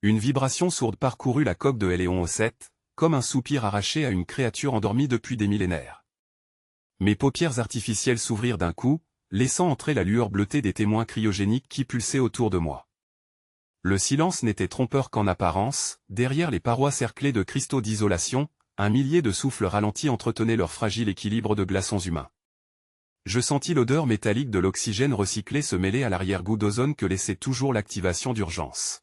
Une vibration sourde parcourut la coque de Héléon O7, comme un soupir arraché à une créature endormie depuis des millénaires. Mes paupières artificielles s'ouvrirent d'un coup, laissant entrer la lueur bleutée des témoins cryogéniques qui pulsaient autour de moi. Le silence n'était trompeur qu'en apparence, derrière les parois cerclées de cristaux d'isolation, un millier de souffles ralentis entretenaient leur fragile équilibre de glaçons humains. Je sentis l'odeur métallique de l'oxygène recyclé se mêler à l'arrière-goût d'ozone que laissait toujours l'activation d'urgence.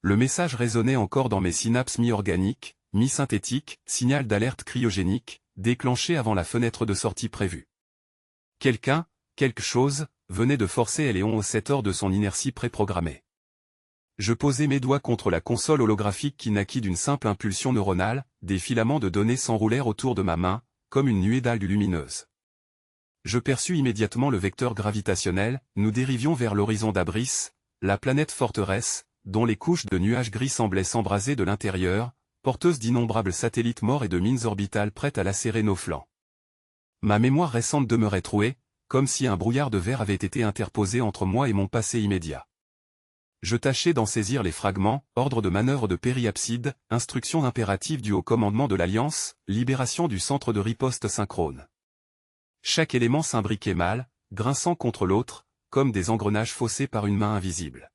Le message résonnait encore dans mes synapses mi-organiques, mi-synthétiques, signal d'alerte cryogénique, déclenché avant la fenêtre de sortie prévue. Quelqu'un, quelque chose, venait de forcer Héléon O7 hors de son inertie préprogrammée. Je posai mes doigts contre la console holographique qui naquit d'une simple impulsion neuronale, des filaments de données s'enroulèrent autour de ma main, comme une nuée d'algues lumineuses. Je perçus immédiatement le vecteur gravitationnel, nous dérivions vers l'horizon d'Abris, la planète forteresse, dont les couches de nuages gris semblaient s'embraser de l'intérieur, porteuses d'innombrables satellites morts et de mines orbitales prêtes à lacérer nos flancs. Ma mémoire récente demeurait trouée, comme si un brouillard de verre avait été interposé entre moi et mon passé immédiat. Je tâchais d'en saisir les fragments, ordre de manœuvre de périapside, instructions impératives du haut commandement de l'Alliance, libération du centre de riposte synchrone. Chaque élément s'imbriquait mal, grinçant contre l'autre, comme des engrenages faussés par une main invisible.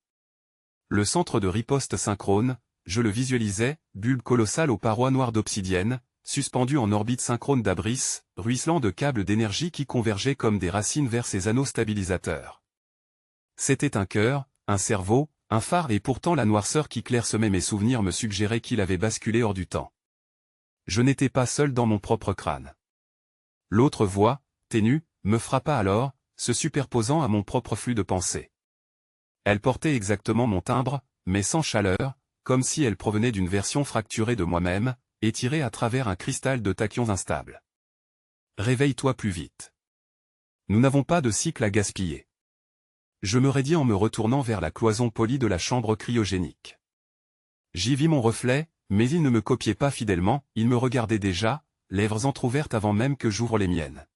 Le centre de riposte synchrone, je le visualisais, bulbe colossal aux parois noires d'obsidienne, suspendu en orbite synchrone d'Abris, ruisselant de câbles d'énergie qui convergeaient comme des racines vers ses anneaux stabilisateurs. C'était un cœur, un cerveau, un phare et pourtant la noirceur qui clairsemait mes souvenirs me suggérait qu'il avait basculé hors du temps. Je n'étais pas seul dans mon propre crâne. L'autre voix, ténue, me frappa alors, se superposant à mon propre flux de pensée. Elle portait exactement mon timbre, mais sans chaleur, comme si elle provenait d'une version fracturée de moi-même, étirée à travers un cristal de tachyons instables. Réveille-toi plus vite. Nous n'avons pas de cycle à gaspiller. Je me raidis en me retournant vers la cloison polie de la chambre cryogénique. J'y vis mon reflet, mais il ne me copiait pas fidèlement, il me regardait déjà, lèvres entr'ouvertes avant même que j'ouvre les miennes.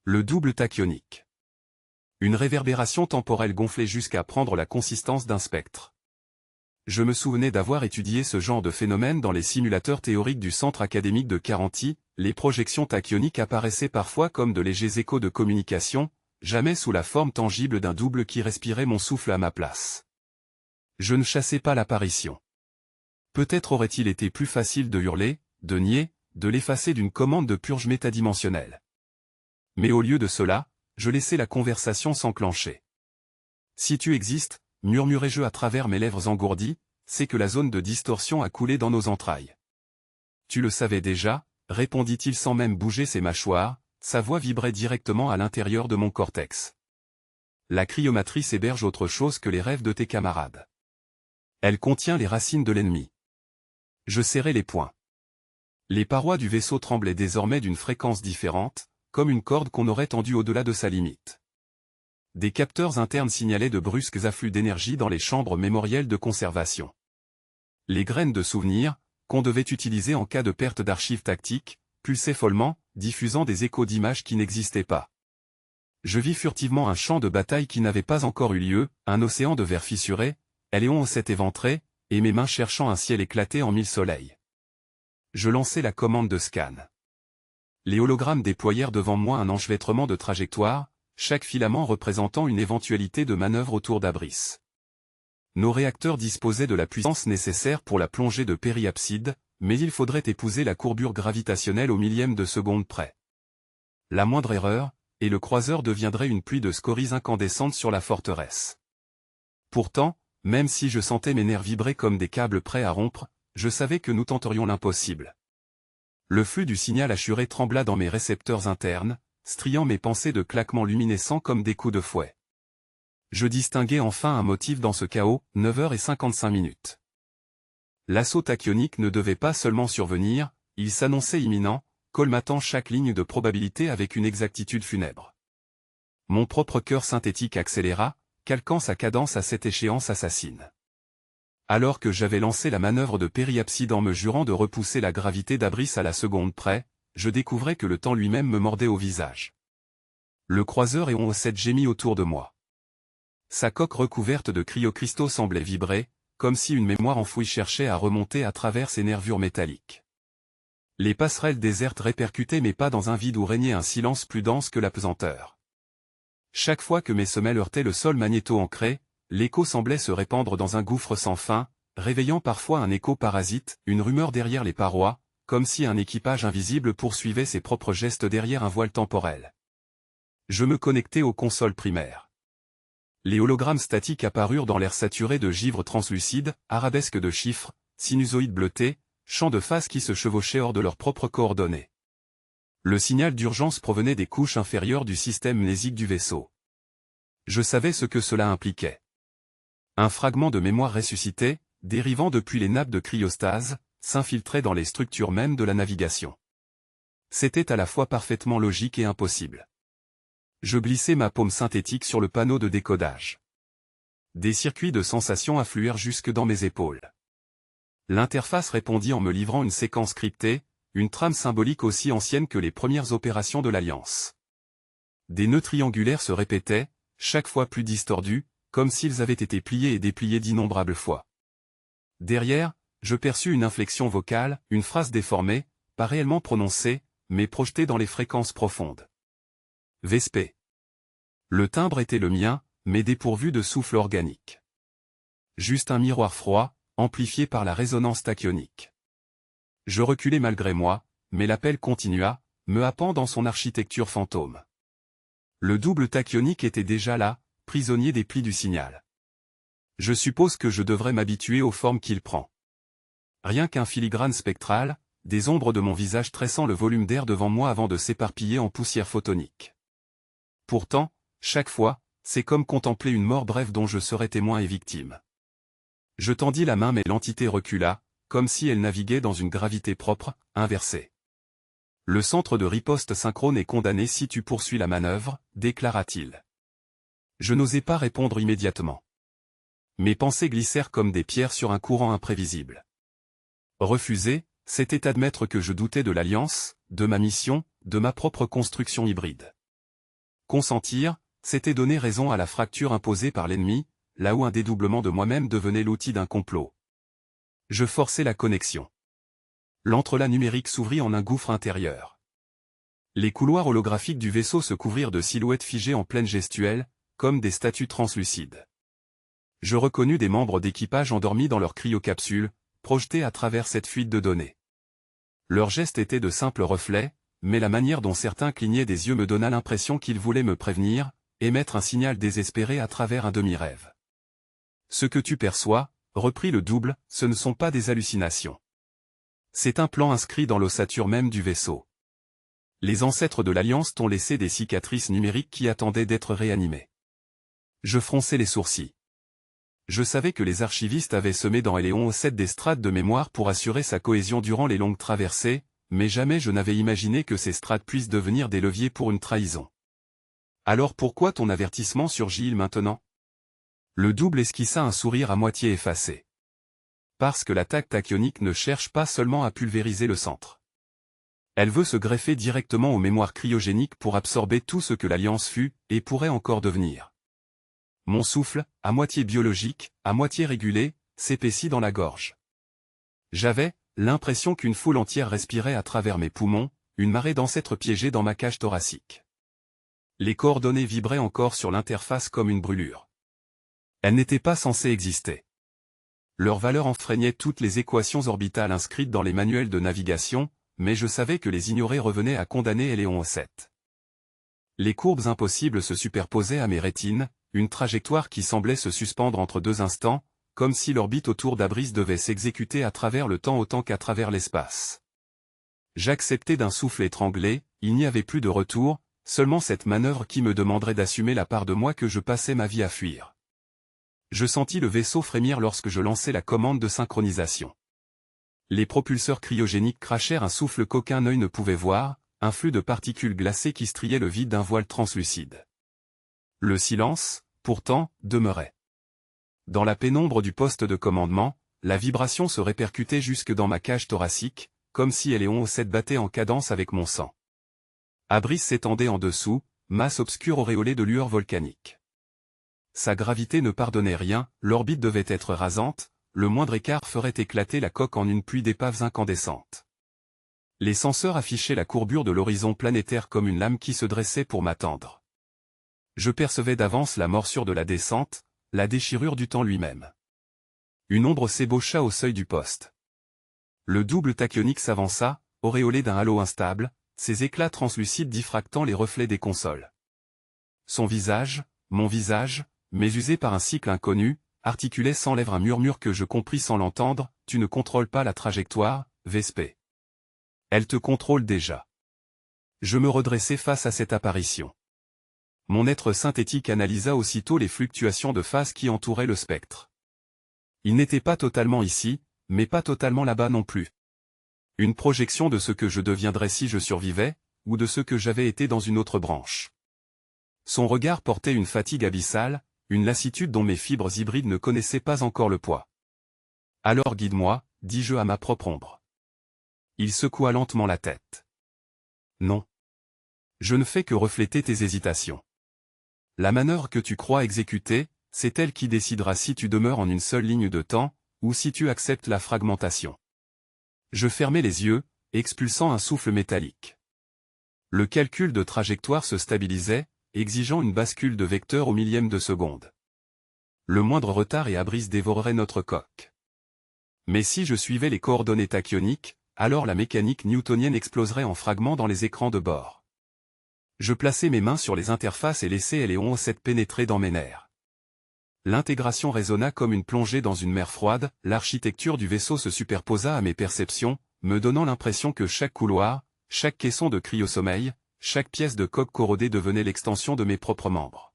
Le double tachyonique. Une réverbération temporelle gonflée jusqu'à prendre la consistance d'un spectre. Je me souvenais d'avoir étudié ce genre de phénomène dans les simulateurs théoriques du centre académique de Caranti, les projections tachyoniques apparaissaient parfois comme de légers échos de communication, jamais sous la forme tangible d'un double qui respirait mon souffle à ma place. Je ne chassais pas l'apparition. Peut-être aurait-il été plus facile de hurler, de nier, de l'effacer d'une commande de purge métadimensionnelle. Mais au lieu de cela, je laissais la conversation s'enclencher. Si tu existes, murmurai-je à travers mes lèvres engourdies, c'est que la zone de distorsion a coulé dans nos entrailles. Tu le savais déjà, répondit-il sans même bouger ses mâchoires, sa voix vibrait directement à l'intérieur de mon cortex. La cryomatrice héberge autre chose que les rêves de tes camarades. Elle contient les racines de l'ennemi. Je serrai les poings. Les parois du vaisseau tremblaient désormais d'une fréquence différente, comme une corde qu'on aurait tendue au-delà de sa limite. Des capteurs internes signalaient de brusques afflux d'énergie dans les chambres mémorielles de conservation. Les graines de souvenirs, qu'on devait utiliser en cas de perte d'archives tactiques, pulsaient follement, diffusant des échos d'images qui n'existaient pas. Je vis furtivement un champ de bataille qui n'avait pas encore eu lieu, un océan de verre fissuré, Héléon s'est éventré, et mes mains cherchant un ciel éclaté en mille soleils. Je lançai la commande de scan. Les hologrammes déployèrent devant moi un enchevêtrement de trajectoires, chaque filament représentant une éventualité de manœuvre autour d'Abris. Nos réacteurs disposaient de la puissance nécessaire pour la plongée de périapside, mais il faudrait épouser la courbure gravitationnelle au millième de seconde près. La moindre erreur, et le croiseur deviendrait une pluie de scories incandescentes sur la forteresse. Pourtant, même si je sentais mes nerfs vibrer comme des câbles prêts à rompre, je savais que nous tenterions l'impossible. Le flux du signal assuré trembla dans mes récepteurs internes, striant mes pensées de claquements luminescents comme des coups de fouet. Je distinguai enfin un motif dans ce chaos, 9h55. L'assaut tachyonique ne devait pas seulement survenir, il s'annonçait imminent, colmatant chaque ligne de probabilité avec une exactitude funèbre. Mon propre cœur synthétique accéléra, calquant sa cadence à cette échéance assassine. Alors que j'avais lancé la manœuvre de périapside en me jurant de repousser la gravité d'Abris à la seconde près, je découvrais que le temps lui-même me mordait au visage. Le croiseur Héléon O7 gémit autour de moi. Sa coque recouverte de cryocristaux semblait vibrer, comme si une mémoire enfouie cherchait à remonter à travers ses nervures métalliques. Les passerelles désertes répercutaient mes pas dans un vide où régnait un silence plus dense que la pesanteur. Chaque fois que mes semelles heurtaient le sol magnéto-ancré, l'écho semblait se répandre dans un gouffre sans fin, réveillant parfois un écho parasite, une rumeur derrière les parois, comme si un équipage invisible poursuivait ses propres gestes derrière un voile temporel. Je me connectais aux consoles primaires. Les hologrammes statiques apparurent dans l'air saturé de givre translucide, arabesques de chiffres, sinusoïdes bleutés, champs de phase qui se chevauchaient hors de leurs propres coordonnées. Le signal d'urgence provenait des couches inférieures du système mnésique du vaisseau. Je savais ce que cela impliquait. Un fragment de mémoire ressuscité, dérivant depuis les nappes de cryostase, s'infiltrait dans les structures mêmes de la navigation. C'était à la fois parfaitement logique et impossible. Je glissai ma paume synthétique sur le panneau de décodage. Des circuits de sensations affluèrent jusque dans mes épaules. L'interface répondit en me livrant une séquence cryptée, une trame symbolique aussi ancienne que les premières opérations de l'Alliance. Des nœuds triangulaires se répétaient, chaque fois plus distordus, comme s'ils avaient été pliés et dépliés d'innombrables fois. Derrière, je perçus une inflexion vocale, une phrase déformée, pas réellement prononcée, mais projetée dans les fréquences profondes. Vespé. Le timbre était le mien, mais dépourvu de souffle organique. Juste un miroir froid, amplifié par la résonance tachyonique. Je reculai malgré moi, mais l'appel continua, me happant dans son architecture fantôme. Le double tachyonique était déjà là, prisonnier des plis du signal. Je suppose que je devrais m'habituer aux formes qu'il prend. Rien qu'un filigrane spectral, des ombres de mon visage tressant le volume d'air devant moi avant de s'éparpiller en poussière photonique. Pourtant, chaque fois, c'est comme contempler une mort brève dont je serais témoin et victime. Je tendis la main mais l'entité recula, comme si elle naviguait dans une gravité propre, inversée. Le centre de riposte synchrone est condamné si tu poursuis la manœuvre, déclara-t-il. Je n'osais pas répondre immédiatement. Mes pensées glissèrent comme des pierres sur un courant imprévisible. Refuser, c'était admettre que je doutais de l'Alliance, de ma mission, de ma propre construction hybride. Consentir, c'était donner raison à la fracture imposée par l'ennemi, là où un dédoublement de moi-même devenait l'outil d'un complot. Je forçai la connexion. L'entrelac numérique s'ouvrit en un gouffre intérieur. Les couloirs holographiques du vaisseau se couvrirent de silhouettes figées en pleine gestuelle, comme des statues translucides. Je reconnus des membres d'équipage endormis dans leurs cryocapsules, projetés à travers cette fuite de données. Leurs gestes étaient de simples reflets, mais la manière dont certains clignaient des yeux me donna l'impression qu'ils voulaient me prévenir, émettre un signal désespéré à travers un demi-rêve. Ce que tu perçois, reprit le double, ce ne sont pas des hallucinations. C'est un plan inscrit dans l'ossature même du vaisseau. Les ancêtres de l'Alliance t'ont laissé des cicatrices numériques qui attendaient d'être réanimées. Je fronçai les sourcils. Je savais que les archivistes avaient semé dans Éléon O7 des strates de mémoire pour assurer sa cohésion durant les longues traversées, mais jamais je n'avais imaginé que ces strates puissent devenir des leviers pour une trahison. Alors pourquoi ton avertissement surgit-il maintenant? Le double esquissa un sourire à moitié effacé. Parce que l'attaque tachyonique ne cherche pas seulement à pulvériser le centre. Elle veut se greffer directement aux mémoires cryogéniques pour absorber tout ce que l'Alliance fut, et pourrait encore devenir. Mon souffle, à moitié biologique, à moitié régulé, s'épaissit dans la gorge. J'avais l'impression qu'une foule entière respirait à travers mes poumons, une marée d'ancêtres piégés dans ma cage thoracique. Les coordonnées vibraient encore sur l'interface comme une brûlure. Elles n'étaient pas censées exister. Leur valeur enfreignait toutes les équations orbitales inscrites dans les manuels de navigation, mais je savais que les ignorer revenait à condamner Éléon O7. Les courbes impossibles se superposaient à mes rétines, une trajectoire qui semblait se suspendre entre deux instants, comme si l'orbite autour d'Abris devait s'exécuter à travers le temps autant qu'à travers l'espace. J'acceptais d'un souffle étranglé, il n'y avait plus de retour, seulement cette manœuvre qui me demanderait d'assumer la part de moi que je passais ma vie à fuir. Je sentis le vaisseau frémir lorsque je lançai la commande de synchronisation. Les propulseurs cryogéniques crachèrent un souffle qu'aucun œil ne pouvait voir, un flux de particules glacées qui striaient le vide d'un voile translucide. Le silence, pourtant, demeurait. Dans la pénombre du poste de commandement, la vibration se répercutait jusque dans ma cage thoracique, comme si Éléon O7 battait en cadence avec mon sang. Abris s'étendait en dessous, masse obscure auréolée de lueurs volcaniques. Sa gravité ne pardonnait rien, l'orbite devait être rasante, le moindre écart ferait éclater la coque en une pluie d'épaves incandescentes. Les senseurs affichaient la courbure de l'horizon planétaire comme une lame qui se dressait pour m'attendre. Je percevais d'avance la morsure de la descente, la déchirure du temps lui-même. Une ombre s'ébaucha au seuil du poste. Le double tachyonique s'avança, auréolé d'un halo instable, ses éclats translucides diffractant les reflets des consoles. Son visage, mon visage, mais usé par un cycle inconnu, articulait sans lèvres un murmure que je compris sans l'entendre: « Tu ne contrôles pas la trajectoire, Vespé. Elle te contrôle déjà. » Je me redressai face à cette apparition. Mon être synthétique analysa aussitôt les fluctuations de phase qui entouraient le spectre. Il n'était pas totalement ici, mais pas totalement là-bas non plus. Une projection de ce que je deviendrais si je survivais, ou de ce que j'avais été dans une autre branche. Son regard portait une fatigue abyssale, une lassitude dont mes fibres hybrides ne connaissaient pas encore le poids. « Alors guide-moi, dis-je à ma propre ombre. » Il secoua lentement la tête. « Non. Je ne fais que refléter tes hésitations. La manœuvre que tu crois exécuter, c'est elle qui décidera si tu demeures en une seule ligne de temps, ou si tu acceptes la fragmentation. » Je fermai les yeux, expulsant un souffle métallique. Le calcul de trajectoire se stabilisait, exigeant une bascule de vecteur au millième de seconde. Le moindre retard et abrise dévorerait notre coque. Mais si je suivais les coordonnées tachyoniques, alors la mécanique newtonienne exploserait en fragments dans les écrans de bord. Je plaçai mes mains sur les interfaces et laissai Héléon 7 pénétrer dans mes nerfs. L'intégration résonna comme une plongée dans une mer froide, l'architecture du vaisseau se superposa à mes perceptions, me donnant l'impression que chaque couloir, chaque caisson de cryosommeil, chaque pièce de coque corrodée devenait l'extension de mes propres membres.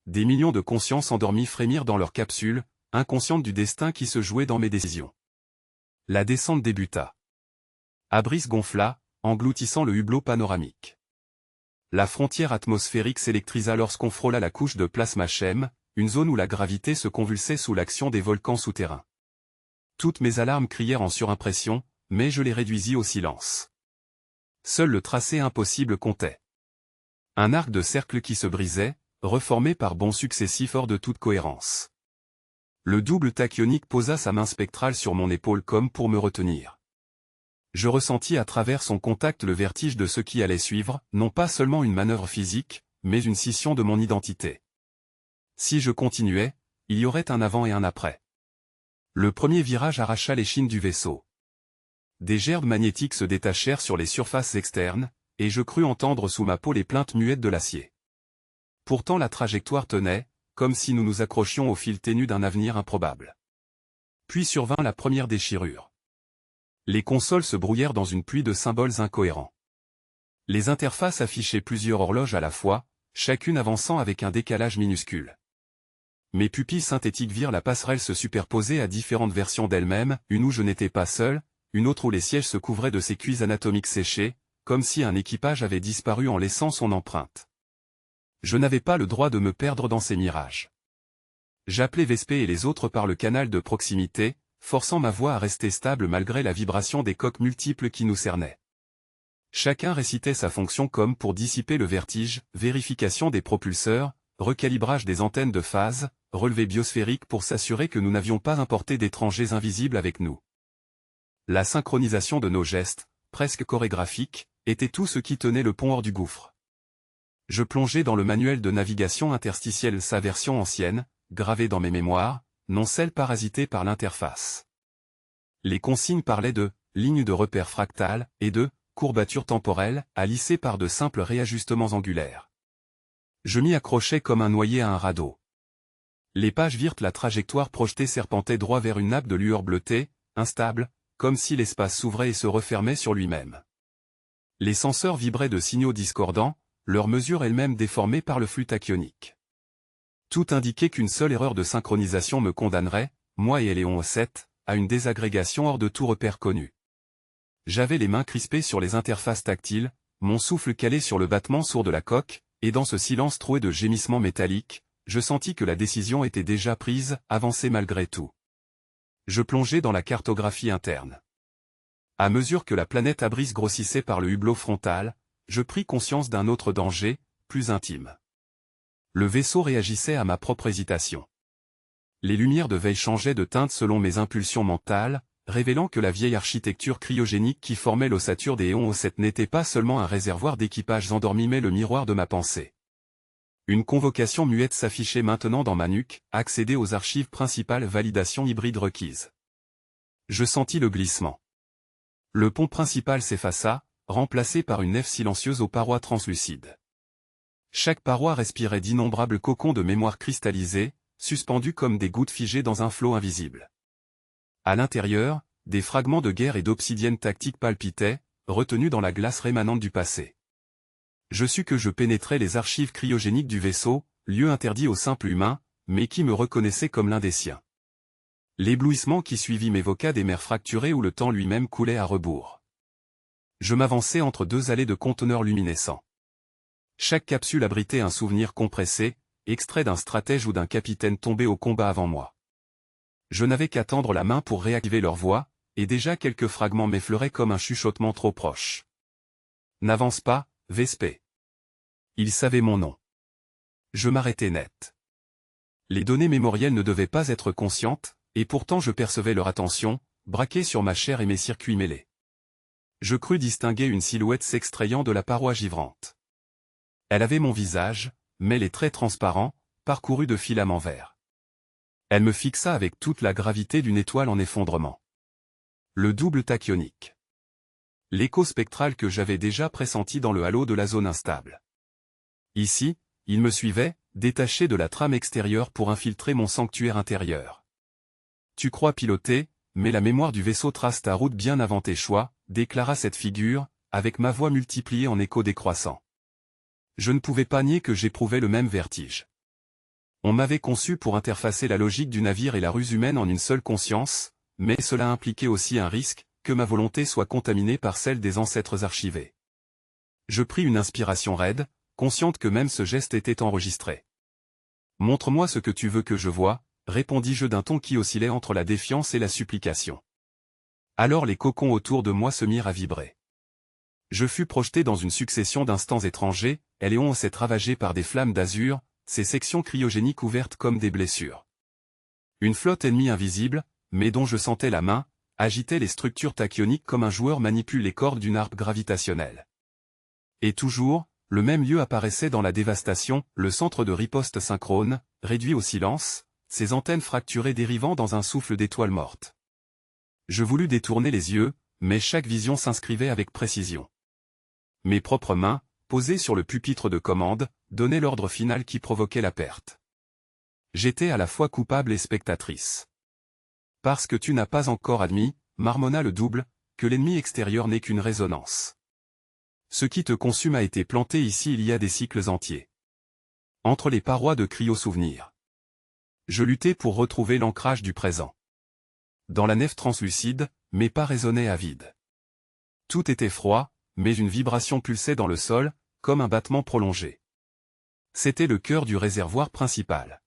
Des millions de consciences endormies frémirent dans leurs capsules, inconscientes du destin qui se jouait dans mes décisions. La descente débuta. Abris gonfla, engloutissant le hublot panoramique. La frontière atmosphérique s'électrisa lorsqu'on frôla la couche de plasma chem, une zone où la gravité se convulsait sous l'action des volcans souterrains. Toutes mes alarmes crièrent en surimpression, mais je les réduisis au silence. Seul le tracé impossible comptait. Un arc de cercle qui se brisait, reformé par bonds successifs hors de toute cohérence. Le double tachyonique posa sa main spectrale sur mon épaule comme pour me retenir. Je ressentis à travers son contact le vertige de ce qui allait suivre, non pas seulement une manœuvre physique, mais une scission de mon identité. Si je continuais, il y aurait un avant et un après. Le premier virage arracha l'échine du vaisseau. Des gerbes magnétiques se détachèrent sur les surfaces externes, et je crus entendre sous ma peau les plaintes muettes de l'acier. Pourtant la trajectoire tenait, comme si nous nous accrochions au fil ténu d'un avenir improbable. Puis survint la première déchirure. Les consoles se brouillèrent dans une pluie de symboles incohérents. Les interfaces affichaient plusieurs horloges à la fois, chacune avançant avec un décalage minuscule. Mes pupilles synthétiques virent la passerelle se superposer à différentes versions d'elle-même, une où je n'étais pas seul, une autre où les sièges se couvraient de ces cuits anatomiques séchés, comme si un équipage avait disparu en laissant son empreinte. Je n'avais pas le droit de me perdre dans ces mirages. J'appelais Vespé et les autres par le canal de proximité, forçant ma voix à rester stable malgré la vibration des coques multiples qui nous cernaient. Chacun récitait sa fonction comme pour dissiper le vertige, vérification des propulseurs, recalibrage des antennes de phase, relevé biosphérique pour s'assurer que nous n'avions pas importé d'étrangers invisibles avec nous. La synchronisation de nos gestes, presque chorégraphiques, était tout ce qui tenait le pont hors du gouffre. Je plongeai dans le manuel de navigation interstitielle sa version ancienne, gravée dans mes mémoires, non celle parasitée par l'interface. Les consignes parlaient de « lignes de repère fractales » et de « courbatures temporelles » à lisser par de simples réajustements angulaires. Je m'y accrochais comme un noyé à un radeau. Les pages virent la trajectoire projetée serpentait droit vers une nappe de lueur bleutée, instable, comme si l'espace s'ouvrait et se refermait sur lui-même. Les senseurs vibraient de signaux discordants, leurs mesures elles-mêmes déformées par le flux tachyonique. Tout indiquait qu'une seule erreur de synchronisation me condamnerait, moi et Héléon 7, à une désagrégation hors de tout repère connu. J'avais les mains crispées sur les interfaces tactiles, mon souffle calé sur le battement sourd de la coque, et dans ce silence troué de gémissements métalliques, je sentis que la décision était déjà prise, avancer malgré tout. Je plongeai dans la cartographie interne. À mesure que la planète Abris grossissait par le hublot frontal, je pris conscience d'un autre danger, plus intime. Le vaisseau réagissait à ma propre hésitation. Les lumières de veille changeaient de teinte selon mes impulsions mentales, révélant que la vieille architecture cryogénique qui formait l'ossature des Éons O7 n'était pas seulement un réservoir d'équipages endormis mais le miroir de ma pensée. Une convocation muette s'affichait maintenant dans ma nuque, accéder aux archives principales validation hybride requise. Je sentis le glissement. Le pont principal s'effaça, remplacé par une nef silencieuse aux parois translucides. Chaque paroi respirait d'innombrables cocons de mémoire cristallisés, suspendus comme des gouttes figées dans un flot invisible. À l'intérieur, des fragments de guerre et d'obsidienne tactique palpitaient, retenus dans la glace rémanente du passé. Je sus que je pénétrais les archives cryogéniques du vaisseau, lieu interdit aux simples humains, mais qui me reconnaissait comme l'un des siens. L'éblouissement qui suivit m'évoqua des mers fracturées où le temps lui-même coulait à rebours. Je m'avançais entre deux allées de conteneurs luminescents. Chaque capsule abritait un souvenir compressé, extrait d'un stratège ou d'un capitaine tombé au combat avant moi. Je n'avais qu'à tendre la main pour réactiver leur voix, et déjà quelques fragments m'effleuraient comme un chuchotement trop proche. N'avance pas, Vespé. Ils savaient mon nom. Je m'arrêtai net. Les données mémorielles ne devaient pas être conscientes, et pourtant je percevais leur attention, braquée sur ma chair et mes circuits mêlés. Je crus distinguer une silhouette s'extrayant de la paroi givrante. Elle avait mon visage, mais les traits transparents, parcourus de filaments verts. Elle me fixa avec toute la gravité d'une étoile en effondrement. Le double tachyonique. L'écho spectral que j'avais déjà pressenti dans le halo de la zone instable. Ici, il me suivait, détaché de la trame extérieure pour infiltrer mon sanctuaire intérieur. Tu crois piloter, mais la mémoire du vaisseau trace ta route bien avant tes choix, déclara cette figure, avec ma voix multipliée en écho décroissant. Je ne pouvais pas nier que j'éprouvais le même vertige. On m'avait conçu pour interfacer la logique du navire et la ruse humaine en une seule conscience, mais cela impliquait aussi un risque, que ma volonté soit contaminée par celle des ancêtres archivés. Je pris une inspiration raide, consciente que même ce geste était enregistré. « Montre-moi ce que tu veux que je voie », répondis-je d'un ton qui oscillait entre la défiance et la supplication. Alors les cocons autour de moi se mirent à vibrer. Je fus projeté dans une succession d'instants étrangers, Éléon s'est ravagé par des flammes d'azur, ses sections cryogéniques ouvertes comme des blessures. Une flotte ennemie invisible, mais dont je sentais la main, agitait les structures tachyoniques comme un joueur manipule les cordes d'une harpe gravitationnelle. Et toujours, le même lieu apparaissait dans la dévastation, le centre de riposte synchrone, réduit au silence, ses antennes fracturées dérivant dans un souffle d'étoiles mortes. Je voulus détourner les yeux, mais chaque vision s'inscrivait avec précision. Mes propres mains, posées sur le pupitre de commande, donnaient l'ordre final qui provoquait la perte. J'étais à la fois coupable et spectatrice. Parce que tu n'as pas encore admis, marmonna le double, que l'ennemi extérieur n'est qu'une résonance. Ce qui te consume a été planté ici il y a des cycles entiers. Entre les parois de cryo-souvenirs. Je luttais pour retrouver l'ancrage du présent. Dans la nef translucide, mes pas résonnaient à vide. Tout était froid, mais une vibration pulsait dans le sol, comme un battement prolongé. C'était le cœur du réservoir principal.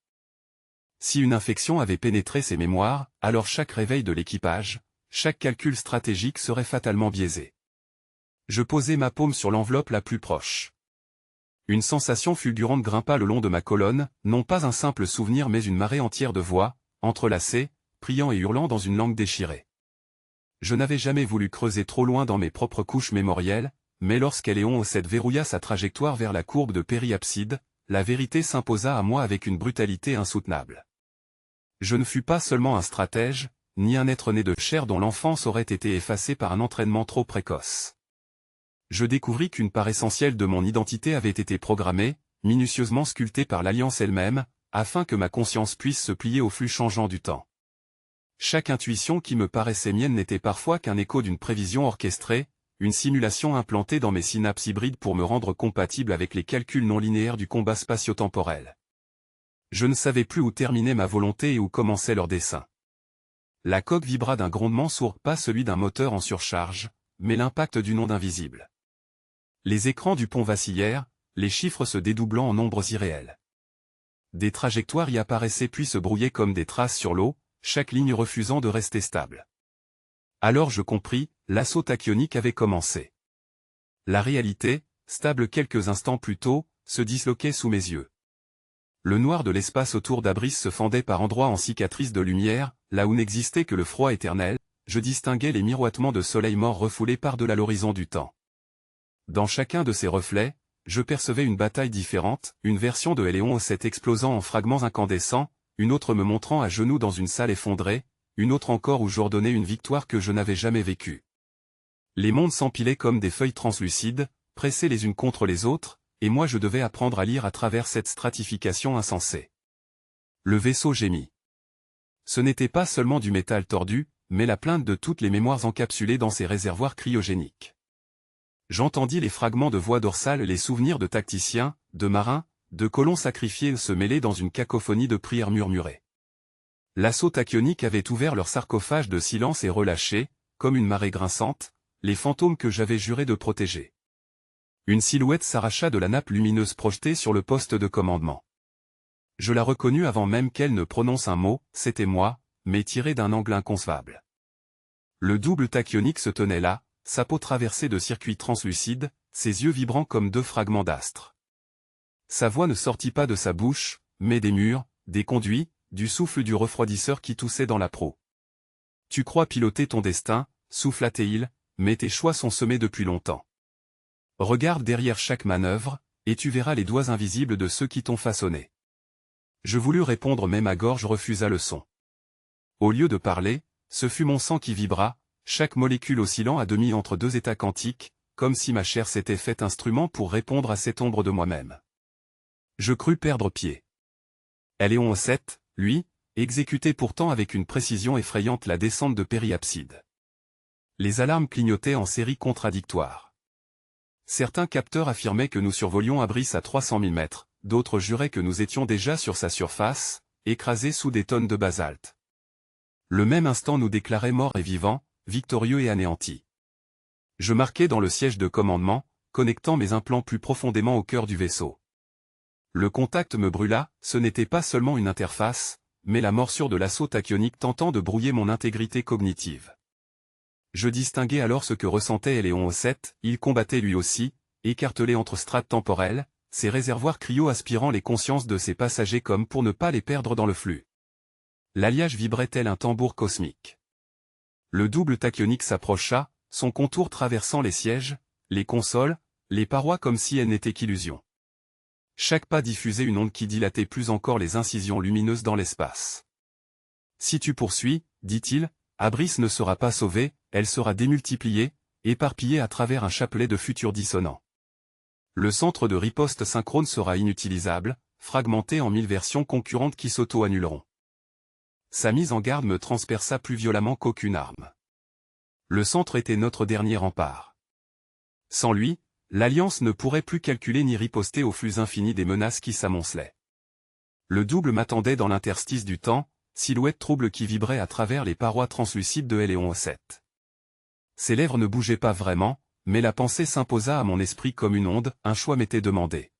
Si une infection avait pénétré ses mémoires, alors chaque réveil de l'équipage, chaque calcul stratégique serait fatalement biaisé. Je posai ma paume sur l'enveloppe la plus proche. Une sensation fulgurante grimpa le long de ma colonne, non pas un simple souvenir mais une marée entière de voix, entrelacées, priant et hurlant dans une langue déchirée. Je n'avais jamais voulu creuser trop loin dans mes propres couches mémorielles, mais lorsqu'Éléon O7 verrouilla sa trajectoire vers la courbe de périapside, la vérité s'imposa à moi avec une brutalité insoutenable. Je ne fus pas seulement un stratège, ni un être né de chair dont l'enfance aurait été effacée par un entraînement trop précoce. Je découvris qu'une part essentielle de mon identité avait été programmée, minutieusement sculptée par l'Alliance elle-même, afin que ma conscience puisse se plier au flux changeant du temps. Chaque intuition qui me paraissait mienne n'était parfois qu'un écho d'une prévision orchestrée, une simulation implantée dans mes synapses hybrides pour me rendre compatible avec les calculs non linéaires du combat spatio-temporel. Je ne savais plus où terminait ma volonté et où commençait leur dessein. La coque vibra d'un grondement sourd, pas celui d'un moteur en surcharge, mais l'impact d'une onde invisible. Les écrans du pont vacillèrent, les chiffres se dédoublant en nombres irréels. Des trajectoires y apparaissaient puis se brouillaient comme des traces sur l'eau, chaque ligne refusant de rester stable. Alors je compris, l'assaut tachyonique avait commencé. La réalité, stable quelques instants plus tôt, se disloquait sous mes yeux. Le noir de l'espace autour d'Abris se fendait par endroits en cicatrices de lumière, là où n'existait que le froid éternel, je distinguais les miroitements de soleil mort refoulés par-delà l'horizon du temps. Dans chacun de ces reflets, je percevais une bataille différente, une version de Héléon O7 explosant en fragments incandescents, une autre me montrant à genoux dans une salle effondrée, une autre encore où j'ordonnais une victoire que je n'avais jamais vécue. Les mondes s'empilaient comme des feuilles translucides, pressées les unes contre les autres, et moi je devais apprendre à lire à travers cette stratification insensée. Le vaisseau gémit. Ce n'était pas seulement du métal tordu, mais la plainte de toutes les mémoires encapsulées dans ces réservoirs cryogéniques. J'entendis les fragments de voix dorsale et les souvenirs de tacticiens, de marins, de colons sacrifiés se mêler dans une cacophonie de prières murmurées. L'assaut tachyonique avait ouvert leur sarcophage de silence et relâché, comme une marée grinçante, les fantômes que j'avais juré de protéger. Une silhouette s'arracha de la nappe lumineuse projetée sur le poste de commandement. Je la reconnus avant même qu'elle ne prononce un mot, c'était moi, mais tiré d'un angle inconcevable. Le double tachyonique se tenait là, sa peau traversée de circuits translucides, ses yeux vibrant comme deux fragments d'astres. Sa voix ne sortit pas de sa bouche, mais des murs, des conduits, du souffle du refroidisseur qui toussait dans la proue. Tu crois piloter ton destin, souffla-t-il, mais tes choix sont semés depuis longtemps. Regarde derrière chaque manœuvre, et tu verras les doigts invisibles de ceux qui t'ont façonné. Je voulus répondre mais ma gorge refusa le son. Au lieu de parler, ce fut mon sang qui vibra, chaque molécule oscillant à demi entre deux états quantiques, comme si ma chair s'était faite instrument pour répondre à cette ombre de moi-même. Je crus perdre pied. Héléon O7, lui, exécutait pourtant avec une précision effrayante la descente de périapside. Les alarmes clignotaient en séries contradictoires. Certains capteurs affirmaient que nous survolions Abris à 300 000 mètres, d'autres juraient que nous étions déjà sur sa surface, écrasés sous des tonnes de basalte. Le même instant nous déclarait morts et vivants, victorieux et anéantis. Je marquais dans le siège de commandement, connectant mes implants plus profondément au cœur du vaisseau. Le contact me brûla, ce n'était pas seulement une interface, mais la morsure de l'assaut tachyonique tentant de brouiller mon intégrité cognitive. Je distinguais alors ce que ressentait Héléon O7, il combattait lui aussi, écartelé entre strates temporelles, ses réservoirs cryo aspirant les consciences de ses passagers comme pour ne pas les perdre dans le flux. L'alliage vibrait tel un tambour cosmique. Le double tachyonique s'approcha, son contour traversant les sièges, les consoles, les parois comme si elles n'étaient qu'illusions. Chaque pas diffusait une onde qui dilatait plus encore les incisions lumineuses dans l'espace. Si tu poursuis, dit-il, Abris ne sera pas sauvée, elle sera démultipliée, éparpillée à travers un chapelet de futurs dissonants. Le centre de riposte synchrone sera inutilisable, fragmenté en 1000 versions concurrentes qui s'auto-annuleront. Sa mise en garde me transperça plus violemment qu'aucune arme. Le centre était notre dernier rempart. Sans lui, l'Alliance ne pourrait plus calculer ni riposter au flux infini des menaces qui s'amoncelaient. Le double m'attendait dans l'interstice du temps, silhouette trouble qui vibrait à travers les parois translucides de Héléon O7. Ses lèvres ne bougeaient pas vraiment, mais la pensée s'imposa à mon esprit comme une onde, un choix m'était demandé.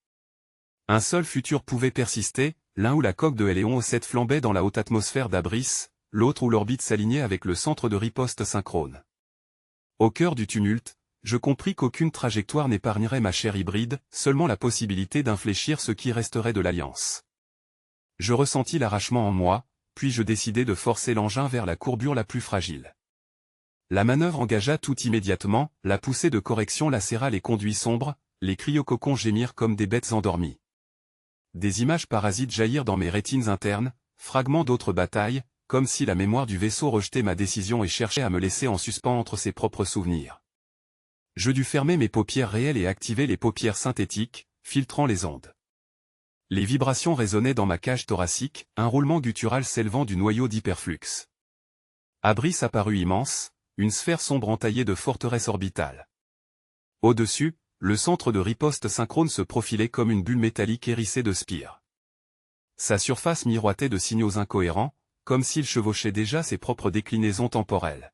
Un seul futur pouvait persister, l'un où la coque de Héléon O7 flambait dans la haute atmosphère d'Abris, l'autre où l'orbite s'alignait avec le centre de riposte synchrone. Au cœur du tumulte, je compris qu'aucune trajectoire n'épargnerait ma chair hybride, seulement la possibilité d'infléchir ce qui resterait de l'Alliance. Je ressentis l'arrachement en moi, puis je décidai de forcer l'engin vers la courbure la plus fragile. La manœuvre engagea tout immédiatement, la poussée de correction lacéra les conduits sombres, les cryococons gémirent comme des bêtes endormies. Des images parasites jaillirent dans mes rétines internes, fragments d'autres batailles, comme si la mémoire du vaisseau rejetait ma décision et cherchait à me laisser en suspens entre ses propres souvenirs. Je dus fermer mes paupières réelles et activer les paupières synthétiques, filtrant les ondes. Les vibrations résonnaient dans ma cage thoracique, un roulement guttural s'élevant du noyau d'hyperflux. Abris apparut immense, une sphère sombre entaillée de forteresses orbitales. Au-dessus, le centre de riposte synchrone se profilait comme une bulle métallique hérissée de spires. Sa surface miroitait de signaux incohérents, comme s'il chevauchait déjà ses propres déclinaisons temporelles.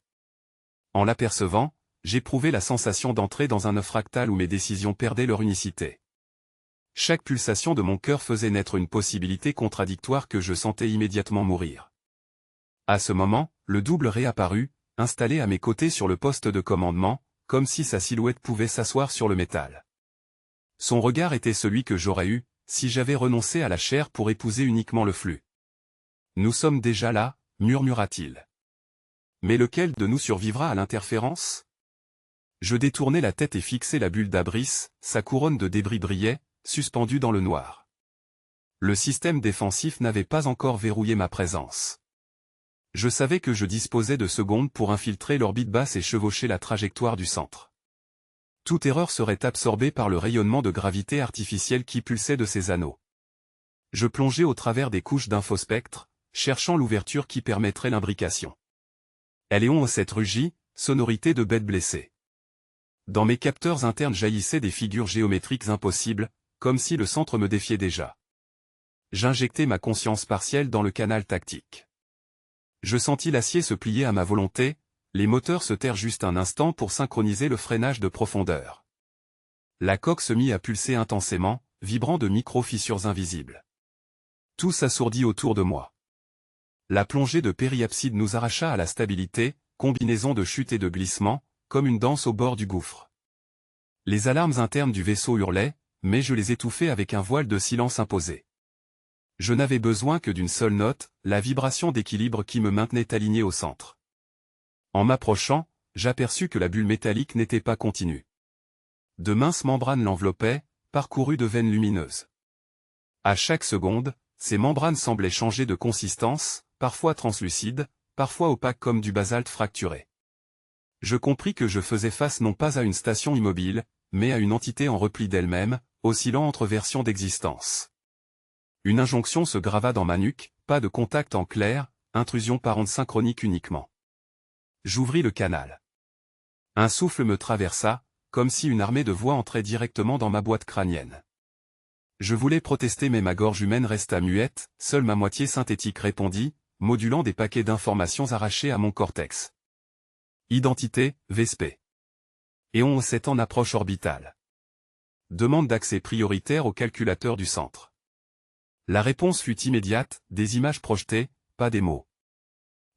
En l'apercevant, j'éprouvais la sensation d'entrer dans un œuf fractal où mes décisions perdaient leur unicité. Chaque pulsation de mon cœur faisait naître une possibilité contradictoire que je sentais immédiatement mourir. À ce moment, le double réapparut, installé à mes côtés sur le poste de commandement, comme si sa silhouette pouvait s'asseoir sur le métal. Son regard était celui que j'aurais eu, si j'avais renoncé à la chair pour épouser uniquement le flux. Nous sommes déjà là, murmura-t-il. Mais lequel de nous survivra à l'interférence? Je détournai la tête et fixai la bulle d'Abris, sa couronne de débris brillait, suspendue dans le noir. Le système défensif n'avait pas encore verrouillé ma présence. Je savais que je disposais de secondes pour infiltrer l'orbite basse et chevaucher la trajectoire du centre. Toute erreur serait absorbée par le rayonnement de gravité artificielle qui pulsait de ces anneaux. Je plongeai au travers des couches d'infospectre, cherchant l'ouverture qui permettrait l'imbrication. Éléon O7 rugit, sonorité de bête blessée. Dans mes capteurs internes jaillissaient des figures géométriques impossibles, comme si le centre me défiait déjà. J'injectai ma conscience partielle dans le canal tactique. Je sentis l'acier se plier à ma volonté, les moteurs se tairent juste un instant pour synchroniser le freinage de profondeur. La coque se mit à pulser intensément, vibrant de micro-fissures invisibles. Tout s'assourdit autour de moi. La plongée de périapside nous arracha à la stabilité, combinaison de chute et de glissement, comme une danse au bord du gouffre. Les alarmes internes du vaisseau hurlaient, mais je les étouffai avec un voile de silence imposé. Je n'avais besoin que d'une seule note, la vibration d'équilibre qui me maintenait aligné au centre. En m'approchant, j'aperçus que la bulle métallique n'était pas continue. De minces membranes l'enveloppaient, parcourues de veines lumineuses. À chaque seconde, ces membranes semblaient changer de consistance, parfois translucides, parfois opaques comme du basalte fracturé. Je compris que je faisais face non pas à une station immobile, mais à une entité en repli d'elle-même, oscillant entre versions d'existence. Une injonction se grava dans ma nuque, pas de contact en clair, intrusion par onde synchronique uniquement. J'ouvris le canal. Un souffle me traversa, comme si une armée de voix entrait directement dans ma boîte crânienne. Je voulais protester mais ma gorge humaine resta muette, seule ma moitié synthétique répondit, modulant des paquets d'informations arrachés à mon cortex. Identité, Vespé. Éon O7 en approche orbitale. Demande d'accès prioritaire au calculateur du centre. La réponse fut immédiate, des images projetées, pas des mots.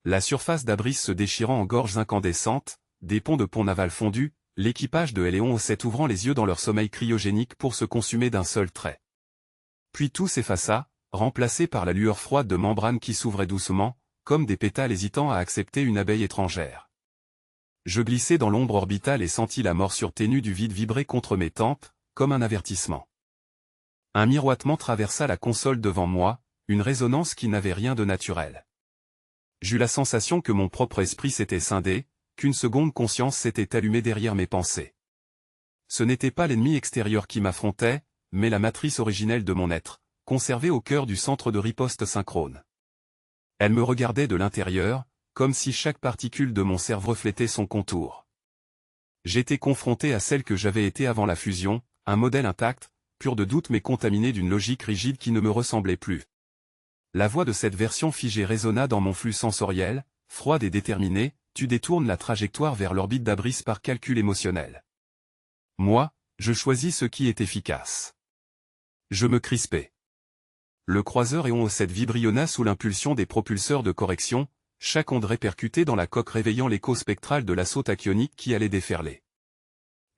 La surface d'Abris se déchirant en gorges incandescentes, des ponts de pont naval fondus, l'équipage de Éléon O7 ouvrant les yeux dans leur sommeil cryogénique pour se consumer d'un seul trait. Puis tout s'effaça, remplacé par la lueur froide de membranes qui s'ouvraient doucement, comme des pétales hésitant à accepter une abeille étrangère. Je glissai dans l'ombre orbitale et sentis la morsure ténue du vide vibrer contre mes tempes, comme un avertissement. Un miroitement traversa la console devant moi, une résonance qui n'avait rien de naturel. J'eus la sensation que mon propre esprit s'était scindé, qu'une seconde conscience s'était allumée derrière mes pensées. Ce n'était pas l'ennemi extérieur qui m'affrontait, mais la matrice originelle de mon être, conservée au cœur du centre de riposte synchrone. Elle me regardait de l'intérieur, comme si chaque particule de mon cerveau reflétait son contour. J'étais confronté à celle que j'avais été avant la fusion, un modèle intact, pur de doute mais contaminé d'une logique rigide qui ne me ressemblait plus. La voix de cette version figée résonna dans mon flux sensoriel, froide et déterminée, tu détournes la trajectoire vers l'orbite d'Abris par calcul émotionnel. Moi, je choisis ce qui est efficace. Je me crispai. Le croiseur Éon O7 vibrionna sous l'impulsion des propulseurs de correction, chaque onde répercutée dans la coque réveillant l'écho spectral de l'assaut tachyonique qui allait déferler.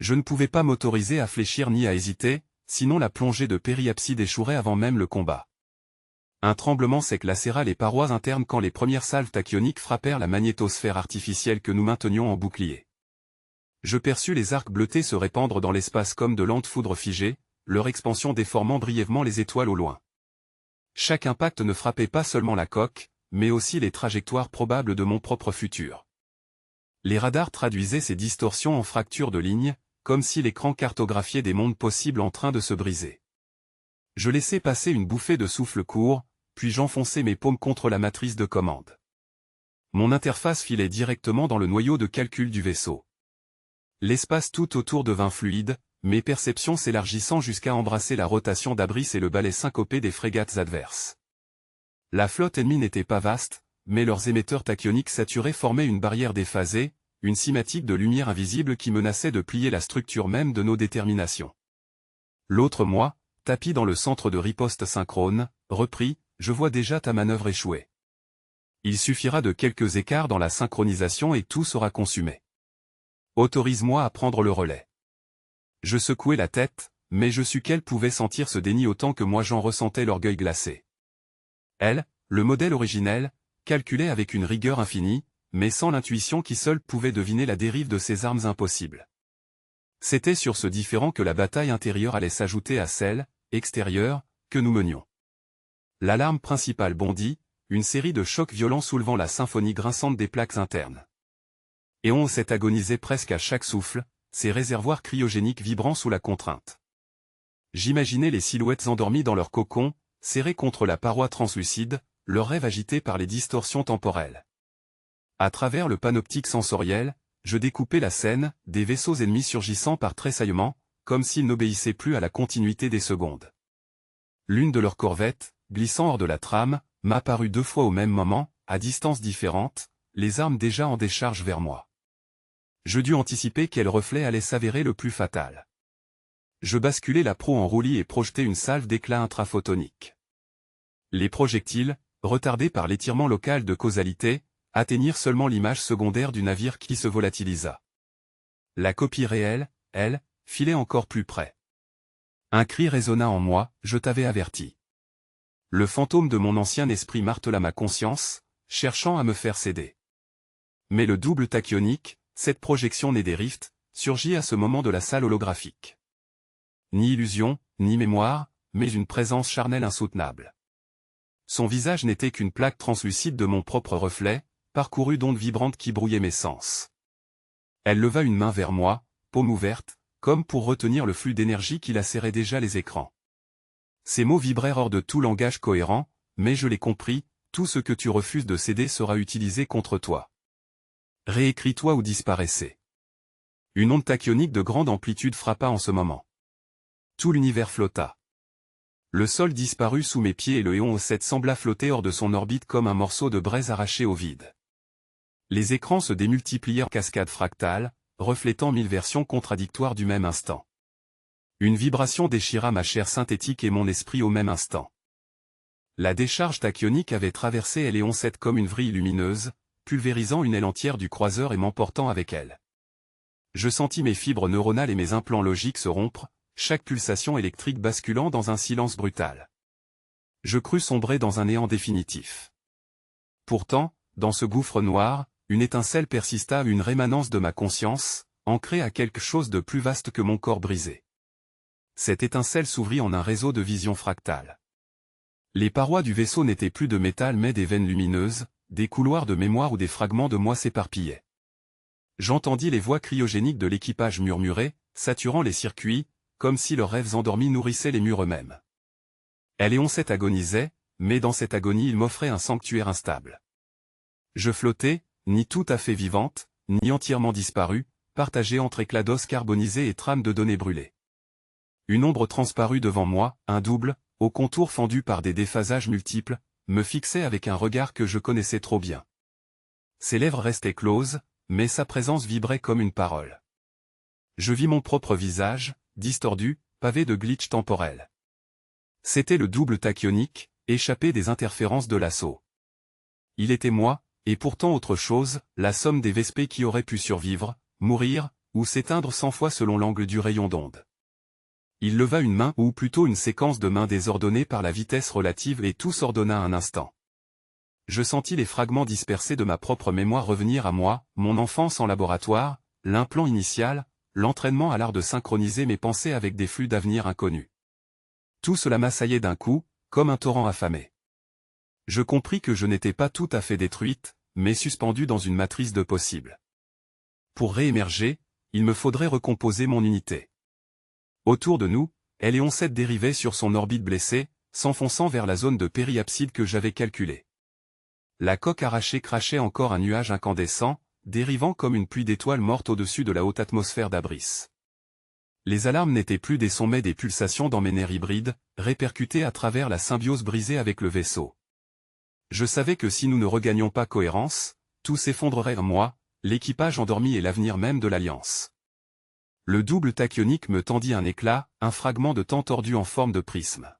Je ne pouvais pas m'autoriser à fléchir ni à hésiter, sinon la plongée de périapside échouerait avant même le combat. Un tremblement sec lacéra les parois internes quand les premières salves tachyoniques frappèrent la magnétosphère artificielle que nous maintenions en bouclier. Je perçus les arcs bleutés se répandre dans l'espace comme de lentes foudres figées, leur expansion déformant brièvement les étoiles au loin. Chaque impact ne frappait pas seulement la coque, mais aussi les trajectoires probables de mon propre futur. Les radars traduisaient ces distorsions en fractures de lignes, comme si l'écran cartographiait des mondes possibles en train de se briser. Je laissai passer une bouffée de souffle court, puis j'enfonçai mes paumes contre la matrice de commande. Mon interface filait directement dans le noyau de calcul du vaisseau. L'espace tout autour devint fluide, mes perceptions s'élargissant jusqu'à embrasser la rotation d'Abris et le balai syncopé des frégates adverses. La flotte ennemie n'était pas vaste, mais leurs émetteurs tachyoniques saturés formaient une barrière déphasée, une cinématique de lumière invisible qui menaçait de plier la structure même de nos déterminations. L'autre moi, tapi dans le centre de riposte synchrone, reprit, je vois déjà ta manœuvre échouer. Il suffira de quelques écarts dans la synchronisation et tout sera consumé. Autorise-moi à prendre le relais. Je secouai la tête, mais je sus qu'elle pouvait sentir ce déni autant que moi j'en ressentais l'orgueil glacé. Elle, le modèle originel, calculait avec une rigueur infinie, mais sans l'intuition qui seule pouvait deviner la dérive de ces armes impossibles. C'était sur ce différend que la bataille intérieure allait s'ajouter à celle, extérieure, que nous menions. L'alarme principale bondit, une série de chocs violents soulevant la symphonie grinçante des plaques internes. Et on s'est agonisé presque à chaque souffle, ces réservoirs cryogéniques vibrant sous la contrainte. J'imaginais les silhouettes endormies dans leur cocon, serrées contre la paroi translucide, leur rêve agité par les distorsions temporelles. À travers le panoptique sensoriel, je découpais la scène, des vaisseaux ennemis surgissant par tressaillement, comme s'ils n'obéissaient plus à la continuité des secondes. L'une de leurs corvettes, glissant hors de la trame, m'apparut 2 fois au même moment, à distances différentes, les armes déjà en décharge vers moi. Je dus anticiper quel reflet allait s'avérer le plus fatal. Je basculai la proue en roulis et projetai une salve d'éclats intraphotoniques. Les projectiles, retardés par l'étirement local de causalité, atteignirent seulement l'image secondaire du navire qui se volatilisa. La copie réelle, elle, filait encore plus près. Un cri résonna en moi, je t'avais averti. Le fantôme de mon ancien esprit martela ma conscience, cherchant à me faire céder. Mais le double tachyonique, cette projection née des rifts, surgit à ce moment de la salle holographique. Ni illusion, ni mémoire, mais une présence charnelle insoutenable. Son visage n'était qu'une plaque translucide de mon propre reflet, parcourue d'ondes vibrantes qui brouillaient mes sens. Elle leva une main vers moi, paume ouverte, comme pour retenir le flux d'énergie qui lacérait déjà les écrans. Ces mots vibrèrent hors de tout langage cohérent, mais je l'ai compris, tout ce que tu refuses de céder sera utilisé contre toi. Réécris-toi ou disparaissez. Une onde tachyonique de grande amplitude frappa en ce moment. Tout l'univers flotta. Le sol disparut sous mes pieds et le Héon 7 sembla flotter hors de son orbite comme un morceau de braise arraché au vide. Les écrans se démultiplièrent cascades fractales, reflétant 1000 versions contradictoires du même instant. Une vibration déchira ma chair synthétique et mon esprit au même instant. La décharge tachyonique avait traversé Hélion 7 comme une vrille lumineuse, pulvérisant une aile entière du croiseur et m'emportant avec elle. Je sentis mes fibres neuronales et mes implants logiques se rompre, chaque pulsation électrique basculant dans un silence brutal. Je crus sombrer dans un néant définitif. Pourtant, dans ce gouffre noir, une étincelle persista, une rémanence de ma conscience, ancrée à quelque chose de plus vaste que mon corps brisé. Cette étincelle s'ouvrit en un réseau de visions fractales. Les parois du vaisseau n'étaient plus de métal mais des veines lumineuses, des couloirs de mémoire où des fragments de moi s'éparpillaient. J'entendis les voix cryogéniques de l'équipage murmurer, saturant les circuits, comme si leurs rêves endormis nourrissaient les murs eux-mêmes. Hélion 7 agonisait, mais dans cette agonie il m'offrait un sanctuaire instable. Je flottais, ni tout à fait vivante, ni entièrement disparue, partagée entre éclats d'os carbonisés et trames de données brûlées. Une ombre transparut devant moi, un double, aux contours fendus par des déphasages multiples, me fixait avec un regard que je connaissais trop bien. Ses lèvres restaient closes, mais sa présence vibrait comme une parole. Je vis mon propre visage, distordu, pavé de glitch temporels. C'était le double tachyonique, échappé des interférences de l'assaut. Il était moi, et pourtant autre chose, la somme des Vespés qui auraient pu survivre, mourir, ou s'éteindre 100 fois selon l'angle du rayon d'onde. Il leva une main, ou plutôt une séquence de mains désordonnées par la vitesse relative et tout s'ordonna un instant. Je sentis les fragments dispersés de ma propre mémoire revenir à moi, mon enfance en laboratoire, l'implant initial, l'entraînement à l'art de synchroniser mes pensées avec des flux d'avenir inconnus. Tout cela m'assaillait d'un coup, comme un torrent affamé. Je compris que je n'étais pas tout à fait détruite, mais suspendue dans une matrice de possibles. Pour réémerger, il me faudrait recomposer mon unité. Autour de nous, Hélion 7 dérivait sur son orbite blessée, s'enfonçant vers la zone de périapside que j'avais calculée. La coque arrachée crachait encore un nuage incandescent, dérivant comme une pluie d'étoiles mortes au-dessus de la haute atmosphère d'Abris. Les alarmes n'étaient plus des sons mais des pulsations dans mes nerfs hybrides, répercutées à travers la symbiose brisée avec le vaisseau. Je savais que si nous ne regagnions pas cohérence, tout s'effondrerait en moi, l'équipage endormi et l'avenir même de l'Alliance. Le double tachyonique me tendit un éclat, un fragment de temps tordu en forme de prisme.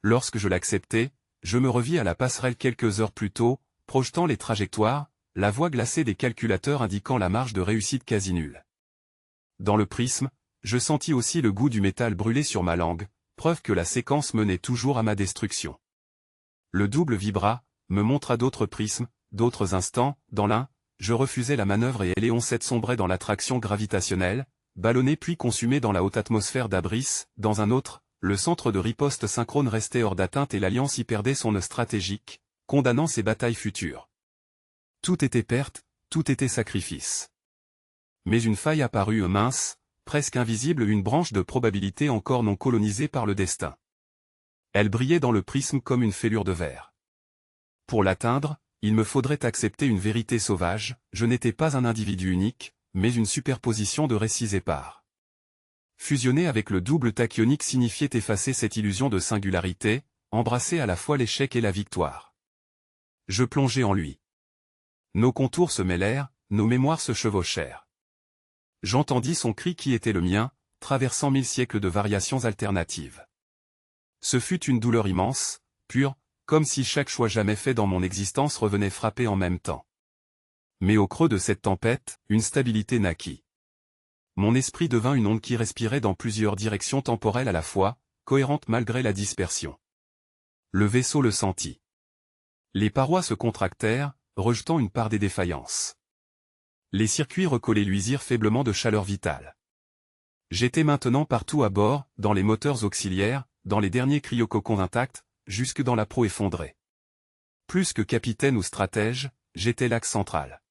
Lorsque je l'acceptai, je me revis à la passerelle quelques heures plus tôt, projetant les trajectoires, la voix glacée des calculateurs indiquant la marge de réussite quasi nulle. Dans le prisme, je sentis aussi le goût du métal brûlé sur ma langue, preuve que la séquence menait toujours à ma destruction. Le double vibra, me montra d'autres prismes, d'autres instants, dans l'un, je refusais la manœuvre et Héléon 7 sombrait dans l'attraction gravitationnelle, ballonné puis consumé dans la haute atmosphère d'Abris, dans un autre, le centre de riposte synchrone restait hors d'atteinte et l'Alliance y perdait son nœud stratégique, condamnant ses batailles futures. Tout était perte, tout était sacrifice. Mais une faille apparut mince, presque invisible, une branche de probabilité encore non colonisée par le destin. Elle brillait dans le prisme comme une fêlure de verre. Pour l'atteindre, il me faudrait accepter une vérité sauvage, je n'étais pas un individu unique, mais une superposition de récits épars. Fusionner avec le double tachyonique signifiait effacer cette illusion de singularité, embrasser à la fois l'échec et la victoire. Je plongeai en lui. Nos contours se mêlèrent, nos mémoires se chevauchèrent. J'entendis son cri qui était le mien, traversant 1000 siècles de variations alternatives. Ce fut une douleur immense, pure, comme si chaque choix jamais fait dans mon existence revenait frapper en même temps. Mais au creux de cette tempête, une stabilité naquit. Mon esprit devint une onde qui respirait dans plusieurs directions temporelles à la fois, cohérente malgré la dispersion. Le vaisseau le sentit. Les parois se contractèrent, rejetant une part des défaillances. Les circuits recollés luisirent faiblement de chaleur vitale. J'étais maintenant partout à bord, dans les moteurs auxiliaires, dans les derniers cryococons intacts, jusque dans la proue effondrée. Plus que capitaine ou stratège, j'étais l'axe central.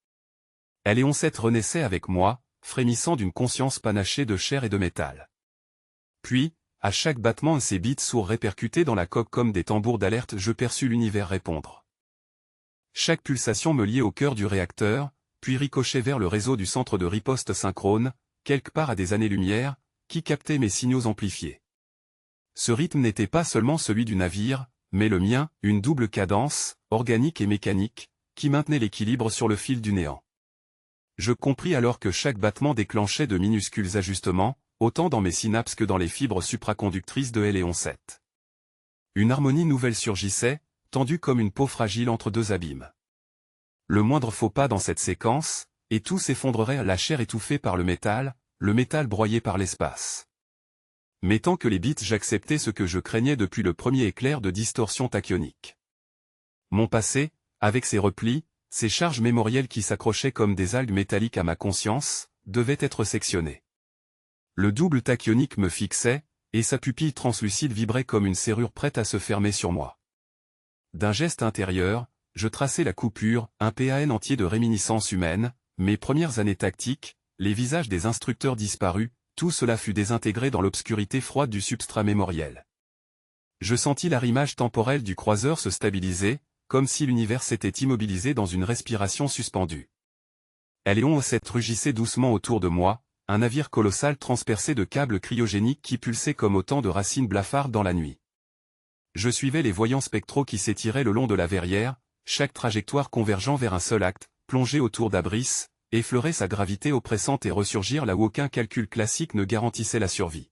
Héléon 7 renaissait avec moi, frémissant d'une conscience panachée de chair et de métal. Puis, à chaque battement de ses bits sourds répercutés dans la coque comme des tambours d'alerte, je perçus l'univers répondre. Chaque pulsation me liait au cœur du réacteur, puis ricochait vers le réseau du centre de riposte synchrone, quelque part à des années-lumière, qui captait mes signaux amplifiés. Ce rythme n'était pas seulement celui du navire, mais le mien, une double cadence, organique et mécanique, qui maintenait l'équilibre sur le fil du néant. Je compris alors que chaque battement déclenchait de minuscules ajustements, autant dans mes synapses que dans les fibres supraconductrices de Héléon 7. Une harmonie nouvelle surgissait, tendue comme une peau fragile entre deux abîmes. Le moindre faux pas dans cette séquence, et tout s'effondrerait à la chair étouffée par le métal broyé par l'espace. Mais tant que les bits j'acceptais ce que je craignais depuis le premier éclair de distorsion tachyonique. Mon passé, avec ses replis, ces charges mémorielles qui s'accrochaient comme des algues métalliques à ma conscience, devaient être sectionnées. Le double tachyonique me fixait, et sa pupille translucide vibrait comme une serrure prête à se fermer sur moi. D'un geste intérieur, je traçai la coupure, un PAN entier de réminiscences humaines, mes premières années tactiques, les visages des instructeurs disparus, tout cela fut désintégré dans l'obscurité froide du substrat mémoriel. Je sentis l'arrimage temporel du croiseur se stabiliser, comme si l'univers s'était immobilisé dans une respiration suspendue. Héléon 7 rugissait doucement autour de moi, un navire colossal transpercé de câbles cryogéniques qui pulsaient comme autant de racines blafardes dans la nuit. Je suivais les voyants spectraux qui s'étiraient le long de la verrière, chaque trajectoire convergeant vers un seul acte, plonger autour d'Abris, effleurer sa gravité oppressante et ressurgir là où aucun calcul classique ne garantissait la survie.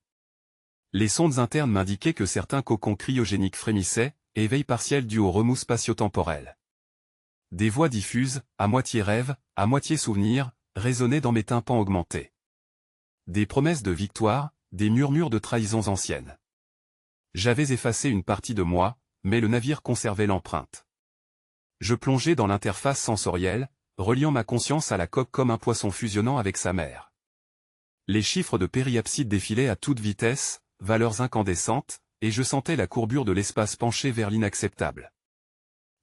Les sondes internes m'indiquaient que certains cocons cryogéniques frémissaient, éveil partiel dû au remous spatio-temporel. Des voix diffuses, à moitié rêve, à moitié souvenir, résonnaient dans mes tympans augmentés. Des promesses de victoire, des murmures de trahisons anciennes. J'avais effacé une partie de moi, mais le navire conservait l'empreinte. Je plongeais dans l'interface sensorielle, reliant ma conscience à la coque comme un poisson fusionnant avec sa mère. Les chiffres de périapside défilaient à toute vitesse, valeurs incandescentes, et je sentais la courbure de l'espace pencher vers l'inacceptable.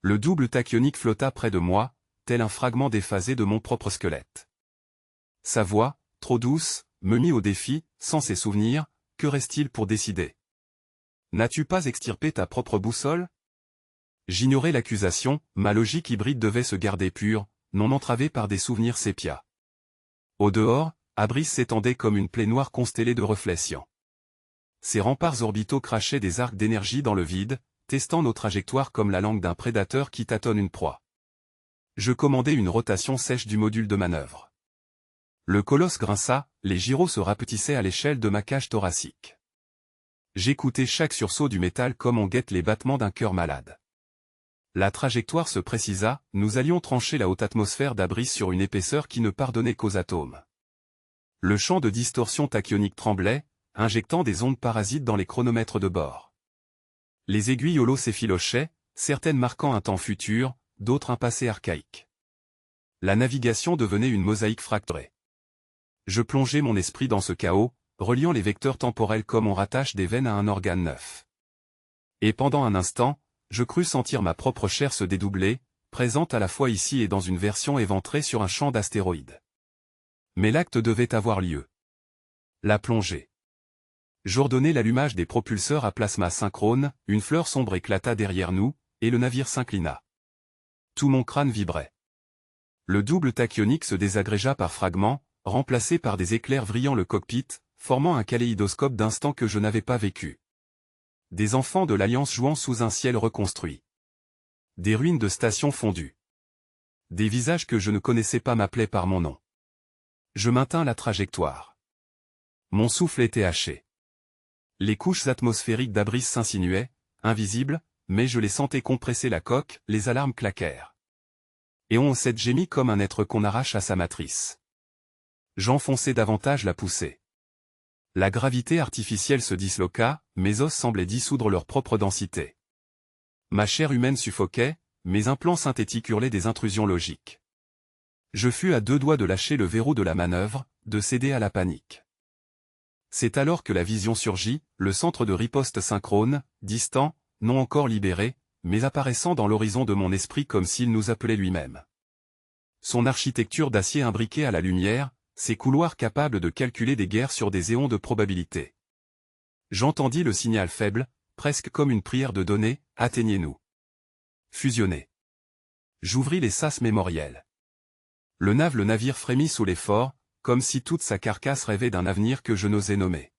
Le double tachyonique flotta près de moi, tel un fragment déphasé de mon propre squelette. Sa voix, trop douce, me mit au défi, sans ses souvenirs, que reste-t-il pour décider? N'as-tu pas extirpé ta propre boussole? J'ignorais l'accusation, ma logique hybride devait se garder pure, non entravée par des souvenirs sépia. Au dehors, Abris s'étendait comme une plaie noire constellée de reflets cyan. Ses remparts orbitaux crachaient des arcs d'énergie dans le vide, testant nos trajectoires comme la langue d'un prédateur qui tâtonne une proie. Je commandai une rotation sèche du module de manœuvre. Le colosse grinça, les gyros se rapetissaient à l'échelle de ma cage thoracique. J'écoutais chaque sursaut du métal comme on guette les battements d'un cœur malade. La trajectoire se précisa, nous allions trancher la haute atmosphère d'Abris sur une épaisseur qui ne pardonnait qu'aux atomes. Le champ de distorsion tachyonique tremblait, injectant des ondes parasites dans les chronomètres de bord. Les aiguilles holo s'effilochaient, certaines marquant un temps futur, d'autres un passé archaïque. La navigation devenait une mosaïque fracturée. Je plongeais mon esprit dans ce chaos, reliant les vecteurs temporels comme on rattache des veines à un organe neuf. Et pendant un instant, je crus sentir ma propre chair se dédoubler, présente à la fois ici et dans une version éventrée sur un champ d'astéroïdes. Mais l'acte devait avoir lieu. La plongée. J'ordonnai l'allumage des propulseurs à plasma synchrone, une fleur sombre éclata derrière nous, et le navire s'inclina. Tout mon crâne vibrait. Le double tachyonique se désagrégea par fragments, remplacé par des éclairs vrillant le cockpit, formant un kaléidoscope d'instants que je n'avais pas vécu. Des enfants de l'Alliance jouant sous un ciel reconstruit. Des ruines de stations fondues. Des visages que je ne connaissais pas m'appelaient par mon nom. Je maintins la trajectoire. Mon souffle était haché. Les couches atmosphériques d'abris s'insinuaient, invisibles, mais je les sentais compresser la coque, les alarmes claquèrent. Et on s'est gémi comme un être qu'on arrache à sa matrice. J'enfonçai davantage la poussée. La gravité artificielle se disloqua, mes os semblaient dissoudre leur propre densité. Ma chair humaine suffoquait, mes implants synthétiques hurlaient des intrusions logiques. Je fus à deux doigts de lâcher le verrou de la manœuvre, de céder à la panique. C'est alors que la vision surgit, le centre de riposte synchrone, distant, non encore libéré, mais apparaissant dans l'horizon de mon esprit comme s'il nous appelait lui-même. Son architecture d'acier imbriqué à la lumière, ses couloirs capables de calculer des guerres sur des éons de probabilité. J'entendis le signal faible, presque comme une prière de donner, atteignez-nous. Fusionnez. J'ouvris les sas mémoriels. Le navire frémit sous l'effort, comme si toute sa carcasse rêvait d'un avenir que je n'osais nommer.